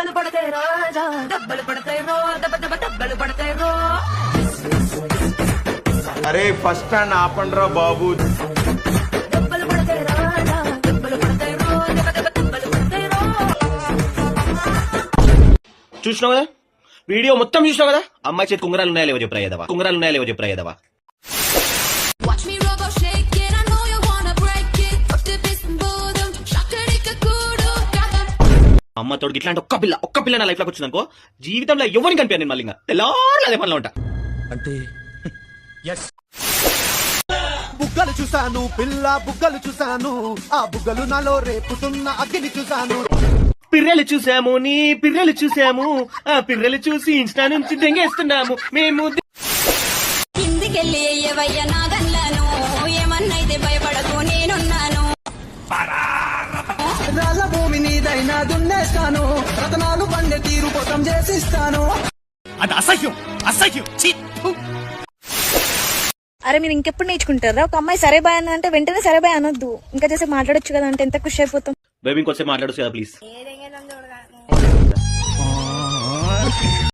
దెబ్బలు పడతాయి రాజా, దెబ్బలు పడతాయి రో, దెబ్బలు పడతాయి రో. అరే ఫస్ట్ స్టాండ్ ఆపండ్రా బాబు. దెబ్బలు పడతాయి రాజా, దెబ్బలు పడతాయి రో, దెబ్బలు పడతాయి రో. చూసినావు కదా వీడియో మొత్తం చూసినావు కదా. అమ్మాయి చేతి కుంగరాలు ఉన్నాయా లేవో చెప్పరా ఏదవా, కుంగరాలు ఉన్నాయా లేవో చెప్పరా ఏదవా. Watch me robo shake it, I know you wanna break it. Optimism boredom, shakadika kudu. అమ్మ తోడు ఇట్లాంటి ఒక్క పిల్ల నా లైఫ్ లోకి వచ్చిందనుకో జీవితంలో ఎవరిని కనిపించాను నేను మళ్ళీ ఇంకా తెల్లారు అదే పనిలో ఉంటా. అంటే బుగ్గలు చూసాను పిల్ల బుగ్గలు చూసాను, ఆ బుగ్గలు నాలో రేపుతున్న అగ్ని చూసాను. పిర్రెలు చూసాము నీ పిర్రెలు చూసాము, ఆ పిర్రెలు చూసి ఇన్స్టా నుంచి దెంగేస్తున్నాము మేము. కిందికెళ్ళి అయ్యవయ్య నా గన్లను, ఏమన్నైతే భయపడకు నేనున్నాను. రాజ భూమి నీదైనా దున్నేస్తాను, రతనాలు పండే తీరు కోసం చేసిస్తాను. అది అసహ్యం అసహ్యం. అరే మీరు ఇంకెప్పుడు నేర్చుకుంటారా? ఒక అమ్మాయి సరే బాయ్ అంటే వెంటనే సరే బాయ్ అనొద్దు, ఇంకా చేసి మాట్లాడొచ్చు కదా, అంటే ఎంత ఖుషి అయిపోతాం. బేబీ ఇంకొచ్చేపు మాట్లాడొచ్చు కదా ప్లీజ్.